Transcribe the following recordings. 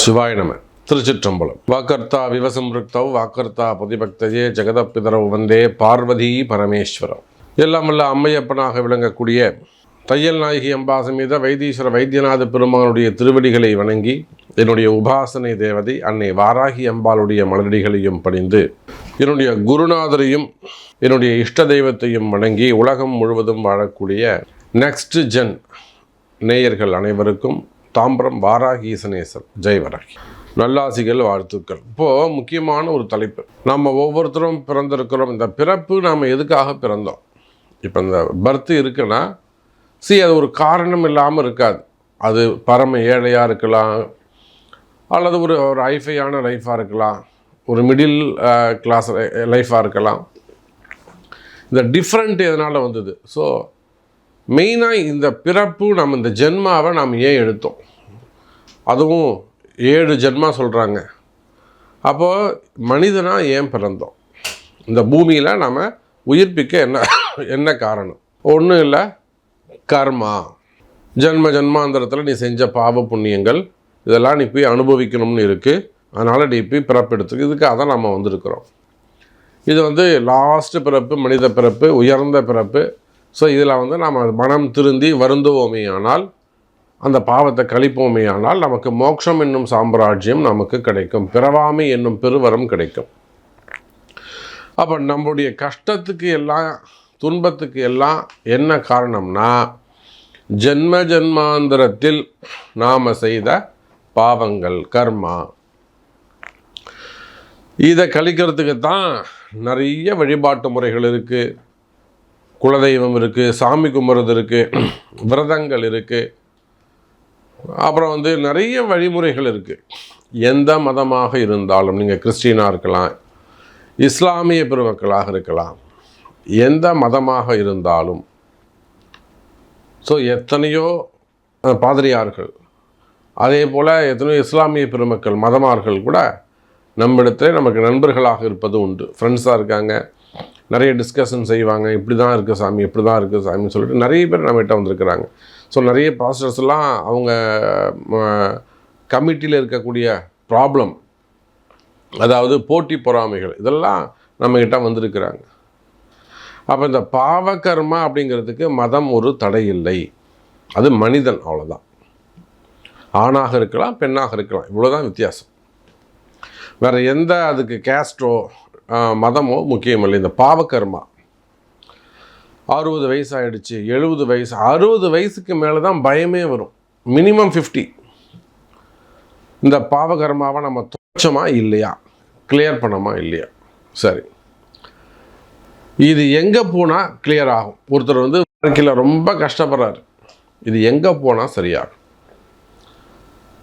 சிவாய நம. திருச்சிற்றம்பலம். வாக்கர்த்தா விவசம்ருக்தவ் வாக்கர்த்தா பதிபக்தயே ஜெகதப்பிதரவ் வந்தே பார்வதி பரமேஸ்வரம். எல்லாம் வல்ல அம்மையப்பனாக விளங்கக்கூடிய தையல் நாயகி அம்பா சமேத வைத்தீஸ்வர வைத்தியநாத பெருமானுடைய திருவடிகளை வணங்கி என்னுடைய உபாசனை தேவதை அன்னை வாராகி அம்பாளுடைய மலரடிகளையும் பணிந்து என்னுடைய குருநாதரையும் என்னுடைய இஷ்ட தெய்வத்தையும் வணங்கி உலகம் முழுவதும் வாழக்கூடிய நெக்ஸ்ட் ஜென் நேயர்கள் அனைவருக்கும் தாம்பரம் வாராகி ஈசனேசர் ஜெய் வராகி நல்லாசிகள், வாழ்த்துக்கள். இப்போது முக்கியமான ஒரு தலைப்பு. நம்ம ஒவ்வொருத்தரும் பிறந்திருக்கிறோம். இந்த பிறப்பு நாம் எதுக்காக பிறந்தோம்? இப்போ இந்த பர்த்து இருக்குன்னா அது ஒரு காரணம் இல்லாமல் இருக்காது. அது பரம ஏழையாக இருக்கலாம், அல்லது ஒரு ஹைஃபையான லைஃபாக இருக்கலாம், ஒரு மிடில் கிளாஸ் லைஃபாக இருக்கலாம். இந்த டிஃப்ரெண்ட் எதனால் வந்தது? ஸோ மெயினாக இந்த பிறப்பு, நம்ம இந்த ஜென்மாவை நாம் ஏன் எடுத்தோம்? அதுவும் 7 ஜென்மா சொல்கிறாங்க. அப்போது மனிதனாக ஏன் பிறந்தோம்? இந்த பூமியில் நாம் உயிர்ப்பிக்க என்ன காரணம்? ஒன்றும் இல்லை, கர்மா. ஜென்மாந்திரத்தில் நீ செஞ்ச பாவ புண்ணியங்கள் இதெல்லாம் நீ போய் அனுபவிக்கணும்னு இருக்குது. அதனால் நீ போய் பிறப்பெடுத்துக்கு இதுக்காக தான் நம்ம வந்திருக்கிறோம். இது லாஸ்ட்டு பிறப்பு, மனித பிறப்பு, உயர்ந்த பிறப்பு. ஸோ இதில் நாம் மனம் திருந்தி வருந்துவோமே ஆனால், அந்த பாவத்தை கழிப்போமே ஆனால் நமக்கு மோட்சம் என்னும் சாம்ராஜ்யம் நமக்கு கிடைக்கும், பிறவாமை என்னும் பெருவரம் கிடைக்கும். அப்போ நம்முடைய கஷ்டத்துக்கு எல்லாம், துன்பத்துக்கு எல்லாம் என்ன காரணம்னா, ஜென்மாந்திரத்தில் நாம் செய்த பாவங்கள், கர்மா. இதை கழிக்கிறதுக்கு தான் நிறைய வழிபாட்டு முறைகள் இருக்குது. குலதெய்வம் இருக்குது, சாமி கும்பிட்றது இருக்குது, விரதங்கள் இருக்குது, அப்புறம் நிறைய வழிமுறைகள் இருக்குது. எந்த மதமாக இருந்தாலும், நீங்கள் கிறிஸ்டினாக இருக்கலாம், இஸ்லாமிய பெருமக்களாக இருக்கலாம், எந்த மதமாக இருந்தாலும். ஸோ எத்தனையோ பாதிரியார்கள், அதே போல் எத்தனையோ இஸ்லாமிய பெருமக்கள், மதமார்கள் கூட நம்மிடத்தில் நமக்கு நண்பர்களாக இருப்பது உண்டு. ஃப்ரெண்ட்ஸாக இருக்காங்க, நிறைய டிஸ்கஷன் செய்வாங்க. இப்படி தான் இருக்குது சாமி, இப்படி தான் இருக்குது சாமின்னு சொல்லிட்டு நிறைய பேர் நம்மகிட்ட வந்திருக்கிறாங்க. ஸோ நிறைய பாஸ்டர்ஸ்லாம் அவங்க கமிட்டியில் இருக்கக்கூடிய ப்ராப்ளம், அதாவது போட்டி பொறாமைகள், இதெல்லாம் நம்மகிட்ட வந்திருக்கிறாங்க. அப்போ இந்த பாவகர்மா அப்படிங்கிறதுக்கு மதம் ஒரு தடை இல்லை. அது மனிதன், அவ்வளோதான். ஆணாக இருக்கலாம், பெண்ணாக இருக்கலாம், இவ்வளோதான் வித்தியாசம். வேறு எந்த அதுக்கு கேஸ்டோ மதமோ முக்கியமில்லை. இந்த பாவகர்மா 60 வயசு ஆகிடுச்சு, 70 வயசு, 60 வயசுக்கு மேலே தான் பயமே வரும். மினிமம் 50. இந்த பாவகர்மாவை நம்ம துச்சமா இல்லையா, கிளியர் பண்ணமா இல்லையா? சரி, இது எங்கே போனால் கிளியர் ஆகும்? ஒருத்தர் வாழ்க்கையில் ரொம்ப கஷ்டப்படுறாரு, இது எங்கே போனால் சரியாகும்?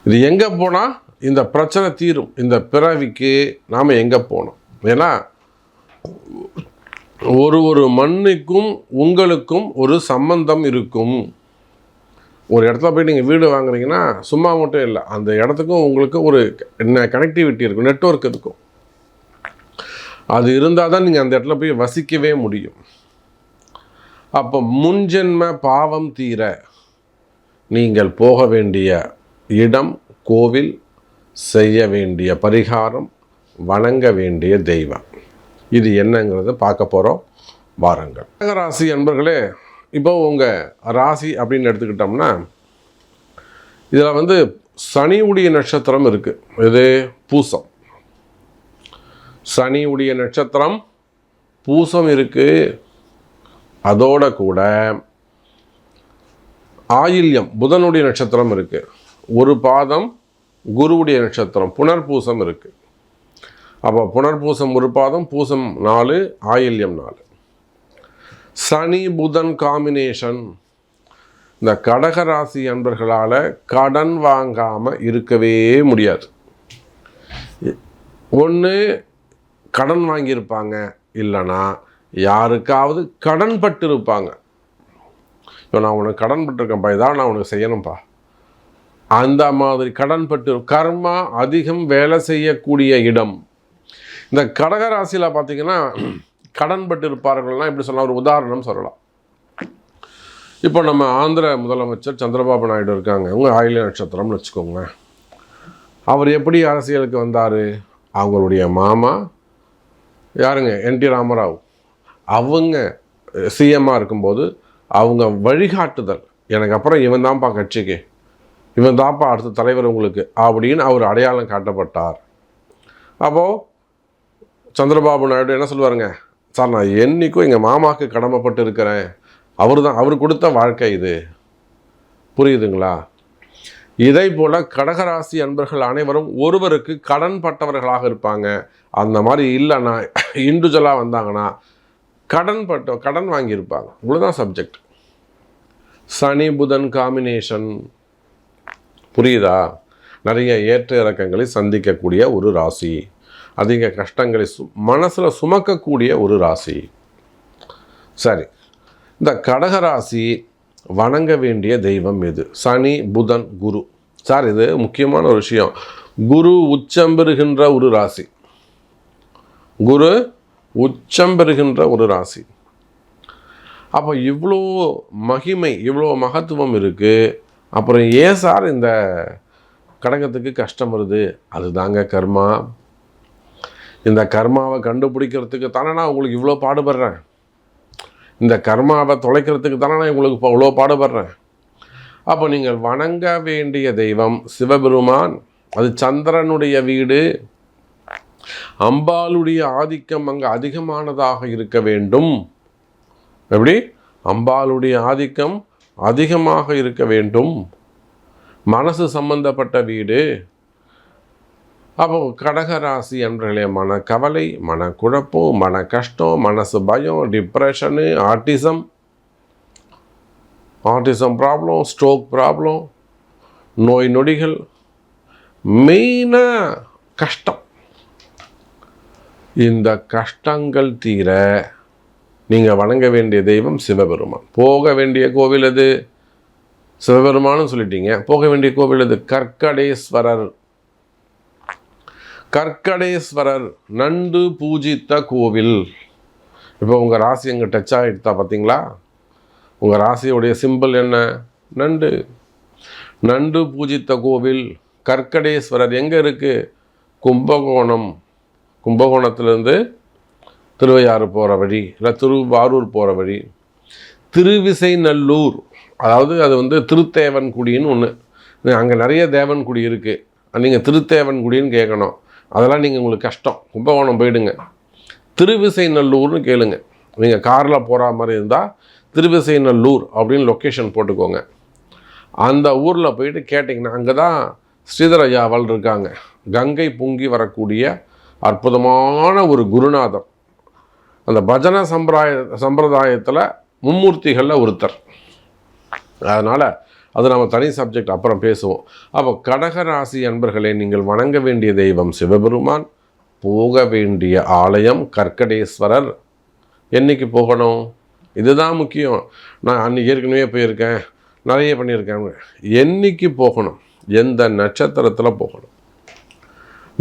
இது எங்கே போனால் இந்த பிரச்சனை தீரும்? இந்த பிறவிக்கு நாம் எங்கே போகணும்? ஏன்னா ஒரு மண்ணுக்கும் உங்களுக்கும் ஒரு சம்பந்தம் இருக்கும். ஒரு இடத்துல போய் நீங்கள் வீடு வாங்குறீங்கன்னா சும்மா மட்டும் இல்லை, அந்த இடத்துக்கும் உங்களுக்கு ஒரு கனெக்டிவிட்டி இருக்கும், நெட்வொர்க் இருக்கும். அது இருந்தால் தான் நீங்கள் அந்த இடத்துல போய் வசிக்கவே முடியும். அப்போ முன்ஜென்ம பாவம் தீர நீங்கள் போக வேண்டிய இடம், கோவில், செய்ய வேண்டிய பரிகாரம், வணங்க வேண்டிய தெய்வம், இது என்னங்கிறத பார்க்க போகிறோம். வாருங்கள். ராசி அன்பர்களே, இப்போ உங்கள் ராசி அப்படின்னு எடுத்துக்கிட்டோம்னா, இதில் சனியுடைய நட்சத்திரம் இருக்குது. இது பூசம். சனியுடைய நட்சத்திரம் பூசம் இருக்குது. அதோட கூட ஆயில்யம் புதனுடைய நட்சத்திரம் இருக்குது. ஒரு பாதம் குருவுடைய நட்சத்திரம் புனர்பூசம் இருக்குது. அப்போ புனர்பூசம் ஒரு பாதம், பூசம் 4, ஆயில்யம் 4. சனி புதன் காம்பினேஷன். இந்த கடகராசி அன்பர்களால் கடன் வாங்காமல் இருக்கவே முடியாது. ஒன்று கடன் வாங்கியிருப்பாங்க, இல்லைன்னா யாருக்காவது கடன் பட்டு இருப்பாங்க. இப்போ நான் உனக்கு கடன் பட்டிருக்கேன்ப்பா, இதான் நான் உனக்கு செய்யணும்ப்பா, அந்த மாதிரி கடன் பட்டு கர்மா அதிகம் வேலை செய்யக்கூடிய இடம். இந்த கடகராசியில் பார்த்திங்கன்னா கடன் பட்டு இருப்பார்கள்னால் இப்படி சொல்லலாம். ஒரு உதாரணம் சொல்லலாம். இப்போ நம்ம ஆந்திர முதலமைச்சர் சந்திரபாபு நாயுடு இருக்காங்க, அவங்க ஆயில்ய நட்சத்திரம்னு வச்சுக்கோங்க. அவர் எப்படி அரசியலுக்கு வந்தார்? அவங்களுடைய மாமா யாருங்க, என்டி ராமராவ், அவங்க சிஎம்மாக இருக்கும்போது அவங்க வழிகாட்டுதல், எனக்கு அப்புறம் இவன் தான்ப்பா கட்சிக்கு, இவன் தான்ப்பா அடுத்த தலைவர் உங்களுக்கு அப்படின்னு அவர் அடையாளம் காட்டப்பட்டார். அப்போது சந்திரபாபு நாயுடு என்ன சொல்லுவாருங்க, சார் நான் என்றைக்கும் எங்கள் மாமாவுக்கு கடமைப்பட்டு இருக்கிறேன், அவர் கொடுத்த வாழ்க்கை இது. புரியுதுங்களா? இதை போல் கடகராசி அன்பர்கள் அனைவரும் ஒருவருக்கு கடன் பட்டவர்களாக இருப்பாங்க. அந்த மாதிரி இல்லைன்னா இண்டிவிஜுவலாக வந்தாங்கன்னா கடன் வாங்கியிருப்பாங்க. இவ்வளோதான் சப்ஜெக்ட். சனி புதன் காம்பினேஷன் புரியுதா? நிறைய ஏற்ற இறக்கங்களை சந்திக்கக்கூடிய ஒரு ராசி, அதிக கஷ்டங்களை மனசில் சுமக்கக்கூடிய ஒரு ராசி. சரி, இந்த கடகராசி வணங்க வேண்டிய தெய்வம் எது? சனி புதன் குரு. சார் இது முக்கியமான ஒரு விஷயம். குரு உச்சம் பெறுகின்ற ஒரு ராசி, குரு உச்சம் பெறுகின்ற ஒரு ராசி. அப்போ இவ்வளோ மகிமை, இவ்வளோ மகத்துவம் இருக்குது. அப்புறம் ஏன் சார் இந்த கடகத்துக்கு கஷ்டம் வருது? அதுதாங்க கர்மா. இந்த கர்மாவை கண்டுபிடிக்கிறதுக்கு தானே நான் உங்களுக்கு இவ்வளோ பாடுபடுறேன். இந்த கர்மாவை தொலைக்கிறதுக்கு தானே நான் உங்களுக்கு இப்போ இவ்வளோ பாடுபடுறேன். அப்போ நீங்கள் வணங்க வேண்டிய தெய்வம் சிவபெருமான். அது சந்திரனுடைய வீடு. அம்பாளுடைய ஆதிக்கம் அங்கே அதிகமானதாக இருக்க வேண்டும். எப்படி? அம்பாளுடைய ஆதிக்கம் அதிகமாக இருக்க வேண்டும். மனசு சம்பந்தப்பட்ட வீடு. அப்போ கடகராசி என்பர்களே, மன கவலை, மன குழப்பம், மன கஷ்டம், மனசு பயம், டிப்ரெஷனு, ஆட்டிசம் ப்ராப்ளம், ஸ்ட்ரோக் ப்ராப்ளம், நோய் நொடிகள், மெயினாக கஷ்டம். இந்த கஷ்டங்கள் தீர நீங்கள் வணங்க வேண்டிய தெய்வம் சிவபெருமான். போக வேண்டிய கோவில் அது சிவபெருமானும் சொல்லிட்டீங்க. போக வேண்டிய கோவில் அது கற்கடேஸ்வரர். கற்கடேஸ்வரர் நண்டு பூஜித்த கோவில். இப்போ உங்கள் ராசி எங்கே டச் ஆகிடுதா பார்த்தீங்களா? உங்கள் ராசியோடைய சிம்பிள் என்ன? நண்டு. நண்டு பூஜித்த கோவில் கற்கடேஸ்வரர் எங்கே இருக்குது? கும்பகோணம். கும்பகோணத்துலேருந்து திருவையாறு போகிற வழி, இல்லை திருவாரூர் போகிற வழி. திருவிசைநல்லூர், அதாவது அது திருத்தேவன்குடின்னு ஒன்று. அங்கே நிறைய தேவன்குடி இருக்குது. நீங்கள் திருத்தேவன்குடின்னு கேட்கணும். அதெல்லாம் நீங்கள் உங்களுக்கு கஷ்டம். கும்பகோணம் போயிடுங்க, திருவிசைநல்லூர்னு கேளுங்க. நீங்கள் காரில் போகிற மாதிரி இருந்தால் திருவிசைநல்லூர் அப்படின்னு லொக்கேஷன் போட்டுக்கோங்க. அந்த ஊரில் போயிட்டு கேட்டிங்கன்னா அங்கே தான் ஸ்ரீதர் ஐயாவல் இருக்காங்க. கங்கை பொங்கி வரக்கூடிய அற்புதமான ஒரு குருநாதர். அந்த பஜனை சம்பிரதாயத்தில் மும்மூர்த்திகளில் ஒருத்தர். அதனால் அது நம்ம தனி சப்ஜெக்ட், அப்புறம் பேசுவோம். அப்போ கடகராசி அன்பர்களே, நீங்கள் வணங்க வேண்டிய தெய்வம் சிவபெருமான். போக வேண்டிய ஆலயம் கற்கடேஸ்வரர். என்றைக்கு போகணும்? இதுதான் முக்கியம். நான் அன்றைக்கி ஏற்கனவே போயிருக்கேன், நிறைய பண்ணியிருக்கேன். என்றைக்கு போகணும்? எந்த நட்சத்திரத்தில் போகணும்?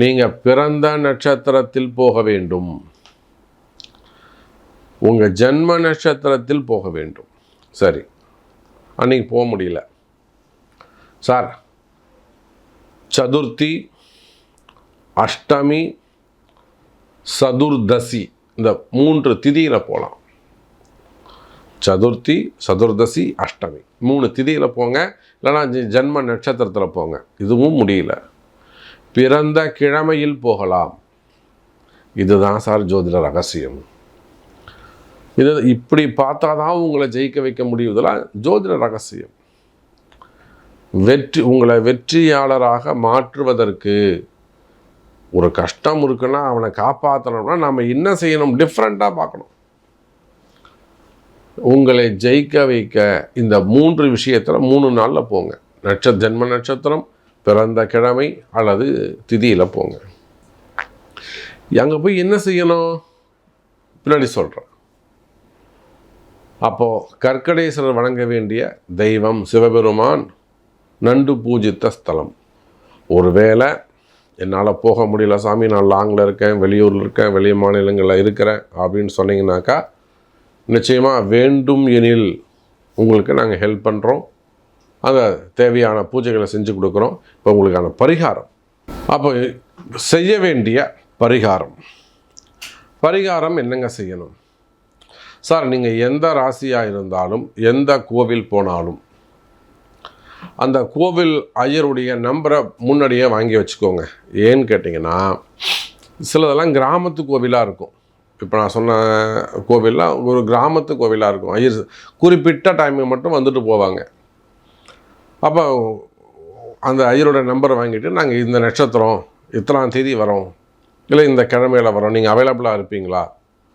நீங்கள் பிறந்த நட்சத்திரத்தில் போக வேண்டும். உங்கள் ஜென்ம நட்சத்திரத்தில் போக வேண்டும். சரி, அன்றைக்கி போக முடியல சார். சதுர்த்தி, அஷ்டமி, சதுர்தசி, இந்த 3 திதியில் போகலாம். சதுர்த்தி, சதுர்தசி, அஷ்டமி 3 திதியில் போங்க. இல்லைனா ஜென்ம நட்சத்திரத்தில் போங்க. இதுவும் முடியல, பிறந்த கிழமையில் போகலாம். இதுதான் சார் ஜோதிட ரகசியம். இது இப்படி பார்த்தா தான் உங்களை ஜெயிக்க வைக்க முடியுதெல்லாம் ஜோதிட ரகசியம். உங்களை வெற்றியாளராக மாற்றுவதற்கு ஒரு கஷ்டம் இருக்குன்னா அவனை காப்பாற்றணும்னா நம்ம என்ன செய்யணும்? டிஃப்ரெண்ட்டாக பார்க்கணும். உங்களை ஜெயிக்க வைக்க இந்த 3 விஷயத்தில் 3 நாளில் போங்க. ஜென்ம நட்சத்திரம், பிறந்த கிழமை அல்லது திதியில் போங்க. அங்கே போய் என்ன செய்யணும் பின்னாடி சொல்கிறேன். அப்போது கற்கடேஸ்வரர் வணங்க வேண்டிய தெய்வம் சிவபெருமான். நண்டு பூஜித்த ஸ்தலம். ஒருவேளை என்னால் போக முடியல சாமி, நான் லாங்கில் இருக்கேன், வெளியூரில் இருக்கேன், வெளி மாநிலங்களில் இருக்கிறேன் அப்படின்னு சொன்னீங்கன்னாக்கா நிச்சயமாக வேண்டும் எனில் உங்களுக்கு நாங்கள் ஹெல்ப் பண்ணுறோம். அந்த தேவையான பூஜைகளை செஞ்சு கொடுக்குறோம். இப்போ உங்களுக்கான பரிகாரம் அப்போ செய்ய வேண்டிய பரிகாரம் என்னங்க செய்யணும் சார்? நீங்கள் எந்த ராசியாக இருந்தாலும் எந்த கோவில் போனாலும் அந்த கோவில் ஐயருடைய நம்பரை முன்னாடியே வாங்கி வச்சுக்கோங்க. ஏன்னு கேட்டிங்கன்னா, சிலதெல்லாம் கிராமத்து கோவிலாக இருக்கும். இப்போ நான் சொன்ன கோவில்லாம் ஒரு கிராமத்து கோவிலாக இருக்கும். ஐயர் குறிப்பிட்ட டைமுக்கு மட்டும் வந்துட்டு போவாங்க. அப்போ அந்த ஐயரோட நம்பரை வாங்கிட்டு, நாங்கள் இந்த நட்சத்திரம் இத்தனாம் தேதி வரோம், இல்லை இந்த கிழமையில் வரோம், நீங்கள் அவைலபிளாக இருப்பீங்களா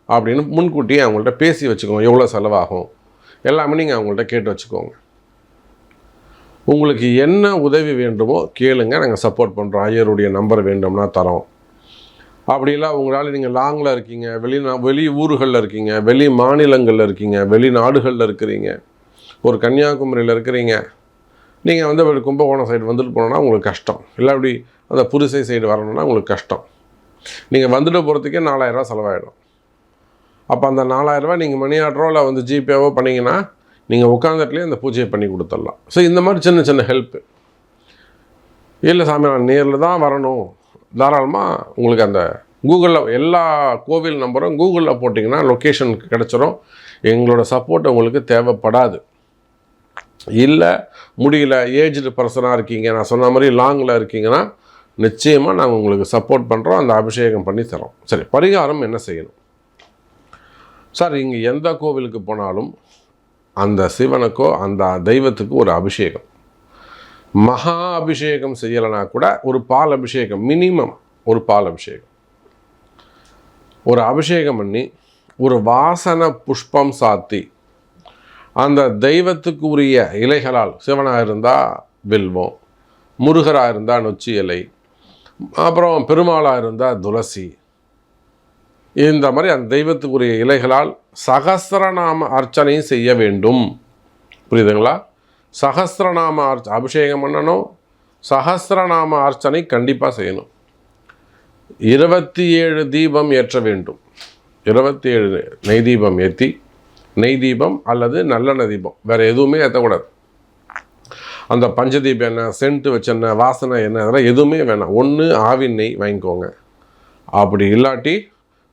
அப்படின்னு முன்கூட்டியே அவங்கள்ட்ட பேசி வச்சுக்கோங்க. எவ்வளோ செலவாகும் எல்லாமே நீங்கள் அவங்கள்ட்ட கேட்டு வச்சுக்கோங்க. உங்களுக்கு என்ன உதவி வேண்டுமோ கேளுங்க, நாங்கள் சப்போர்ட் பண்ணுறோம். ஐயருடைய நம்பர் வேண்டும்னா தரோம். அப்படிலாம் உங்களால் நீங்கள் லாங்கில் இருக்கீங்க, வெளி ஊர்களில் இருக்கீங்க, வெளி மாநிலங்களில் இருக்கீங்க, வெளிநாடுகளில் இருக்கிறீங்க, ஒரு கன்னியாகுமரியில் இருக்கிறீங்க, நீங்கள் வந்து கும்பகோணம் சைடு வந்துட்டு போனோன்னா உங்களுக்கு கஷ்டம். இல்லை அப்படி அந்த புரிசை சைடு வரணும்னா உங்களுக்கு கஷ்டம். நீங்கள் வந்துட்டு போகிறதுக்கே 4000 ரூபா செலவாயிடும். அப்போ அந்த 4000 ரூபா நீங்கள் மணி ஆர்டரோ இல்லை வந்து ஜிபேவோ பண்ணிங்கன்னா நீங்கள் உட்காந்துட்டுலேயே அந்த பூஜையை பண்ணி கொடுத்துடலாம். ஸோ இந்த மாதிரி சின்ன சின்ன ஹெல்ப்பு. இல்லை சாமி நான் நேரில் தான் வரணும், தாராளமாக உங்களுக்கு அந்த கூகுளில் எல்லா கோவில் நம்பரும் கூகுளில் போட்டிங்கன்னா லொக்கேஷன் கிடச்சிரும். எங்களோட சப்போர்ட் உங்களுக்கு தேவைப்படாது. இல்லை முடியல, ஏஜ்டு பர்சனாக இருக்கீங்க, நான் சொன்ன மாதிரி லாங்கில் இருக்கீங்கன்னா நிச்சயமாக நாங்கள் உங்களுக்கு சப்போர்ட் பண்ணுறோம், அந்த அபிஷேகம் பண்ணி தரோம். சரி, பரிகாரம் என்ன செய்யணும் சார்? இங்கே எந்த கோவிலுக்கு போனாலும் அந்த சிவனுக்கோ அந்த தெய்வத்துக்கு ஒரு அபிஷேகம், மகா அபிஷேகம் செய்யலைனா கூட ஒரு பால் அபிஷேகம், மினிமம் ஒரு பால் அபிஷேகம், ஒரு அபிஷேகம் பண்ணி ஒரு வாசனை புஷ்பம் சாத்தி அந்த தெய்வத்துக்கு உரிய இலைகளால், சிவனாக இருந்தால் வில்வம், முருகராக இருந்தால் நொச்சி இலை, அப்புறம் பெருமாளாக இருந்தால் துளசி, இந்த மாதிரி அந்த தெய்வத்துக்குரிய இலைகளால் சகஸ்ரநாம அர்ச்சனையும் செய்ய வேண்டும். புரியுதுங்களா? சகஸ்ரநாம அபிஷேகம் பண்ணணும், சகஸ்ரநாம அர்ச்சனை கண்டிப்பாக செய்யணும். 27 தீபம் ஏற்ற வேண்டும். 27 நெய் தீபம் ஏற்றி, நெய் தீபம் அல்லது நல்லெண்ணெய் தீபம், வேறு எதுவுமே ஏற்றக்கூடாது. அந்த பஞ்சதீபம் என்ன, சென்ட்டு வச்செண்ணெய், வாசனை என்ன, அதெல்லாம் எதுவுமே வேணாம். ஒன்று ஆவின் நெய் வாங்கிக்கோங்க, அப்படி இல்லாட்டி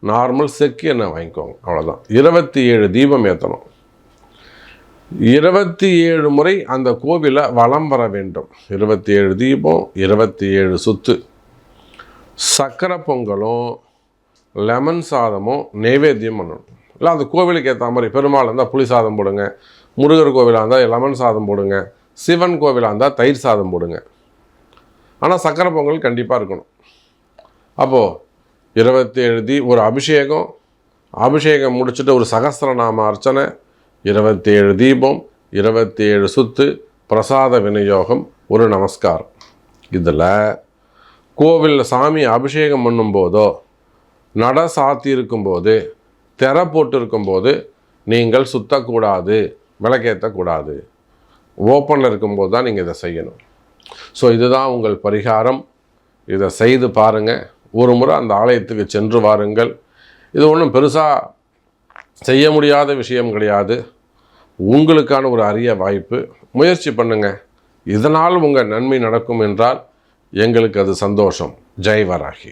நார்மல் செக்கு எண்ணெய் வாங்கிக்கோங்க, அவ்வளோதான். 27 தீபம் ஏற்றணும். 27 முறை அந்த கோவிலை வலம் வர வேண்டும். 27 தீபம், 27 சுத்து. சக்கரை பொங்கலும் லெமன் சாதமும் நைவேத்தியம் பண்ணணும். இல்லை அந்த கோவிலுக்கு ஏற்ற மாதிரி, பெருமாள் இருந்தால் புளி சாதம் போடுங்க, முருகர் கோவிலாக இருந்தால் லெமன் சாதம் போடுங்க, சிவன் கோவிலாக இருந்தால் தயிர் சாதம் போடுங்க. ஆனால் சக்கரை பொங்கல் கண்டிப்பாக இருக்கணும். அப்போது 27 ஒரு அபிஷேகம் முடிச்சுட்டு ஒரு சகஸ்ரநாம அர்ச்சனை, 27 தீபம், 27 சுத்து, பிரசாத விநியோகம், ஒரு நமஸ்காரம். இதில் கோவிலில் சாமி அபிஷேகம் பண்ணும்போதோ, நட சாத்தி இருக்கும்போது, திரை போட்டு இருக்கும்போது நீங்கள் சுற்றக்கூடாது, விளக்கேற்றக்கூடாது. ஓப்பனில் இருக்கும்போது தான் நீங்கள் இதை செய்யணும். ஸோ இதுதான் உங்கள் பரிகாரம். இதை செய்து பாருங்கள். ஒரு முறை அந்த ஆலயத்துக்கு சென்று வாருங்கள். இது ஒன்றும் பெருசாக செய்ய முடியாத விஷயம் கிடையாது. உங்களுக்கான ஒரு அரிய வாய்ப்பு. முயற்சி பண்ணுங்கள். இதனால் உங்கள் நன்மை நடக்கும் என்றால் எங்களுக்கு அது சந்தோஷம். ஜெய் வராகி.